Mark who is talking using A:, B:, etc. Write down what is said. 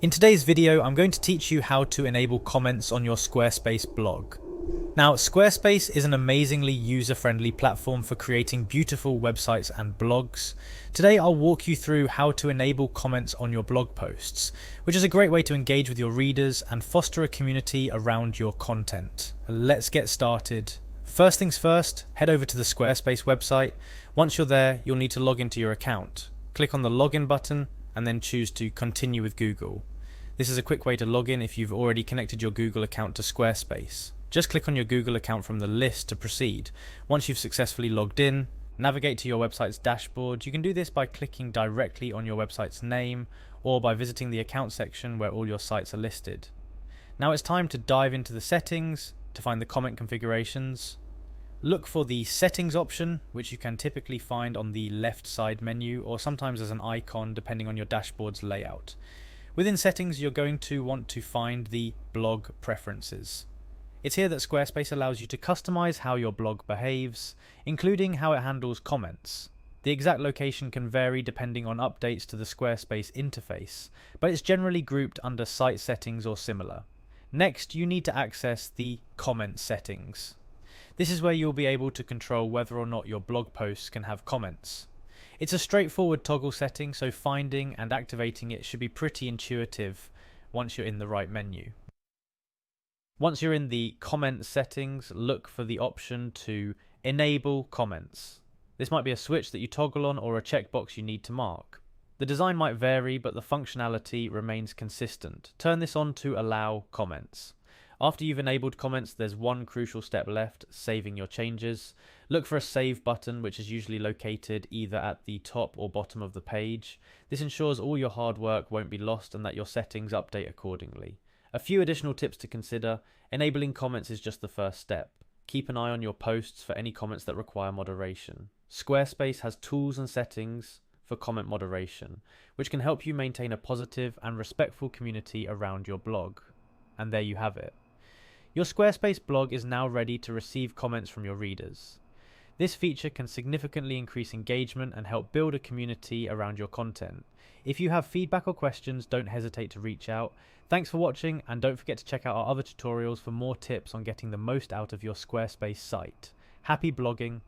A: In today's video, I'm going to teach you how to enable comments on your Squarespace blog. Now, Squarespace is an amazingly user-friendly platform for creating beautiful websites and blogs. Today, I'll walk you through how to enable comments on your blog posts, which is a great way to engage with your readers and foster a community around your content. Let's get started. First things first, head over to the Squarespace website. Once you're there, you'll need to log into your account. Click on the login button and then choose to continue with Google. This is a quick way to log in if you've already connected your Google account to Squarespace. Just click on your Google account from the list to proceed. Once you've successfully logged in, navigate to your website's dashboard. You can do this by clicking directly on your website's name or by visiting the account section where all your sites are listed. Now it's time to dive into the settings to find the comment configurations. Look for the settings option, which you can typically find on the left side menu or sometimes as an icon depending on your dashboard's layout. Within settings, you're going to want to find the blog preferences. It's here that Squarespace allows you to customize how your blog behaves, including how it handles comments. The exact location can vary depending on updates to the Squarespace interface, but it's generally grouped under site settings or similar. Next, you need to access the comment settings. This is where you'll be able to control whether or not your blog posts can have comments. It's a straightforward toggle setting, so finding and activating it should be pretty intuitive once you're in the right menu. Once you're in the comment settings, look for the option to enable comments. This might be a switch that you toggle on or a checkbox you need to mark. The design might vary, but the functionality remains consistent. Turn this on to allow comments. After you've enabled comments, there's one crucial step left, saving your changes. Look for a save button, which is usually located either at the top or bottom of the page. This ensures all your hard work won't be lost and that your settings update accordingly. A few additional tips to consider. Enabling comments is just the first step. Keep an eye on your posts for any comments that require moderation. Squarespace has tools and settings for comment moderation, which can help you maintain a positive and respectful community around your blog. And there you have it. Your Squarespace blog is now ready to receive comments from your readers. This feature can significantly increase engagement and help build a community around your content. If you have feedback or questions, don't hesitate to reach out. Thanks for watching, and don't forget to check out our other tutorials for more tips on getting the most out of your Squarespace site. Happy blogging!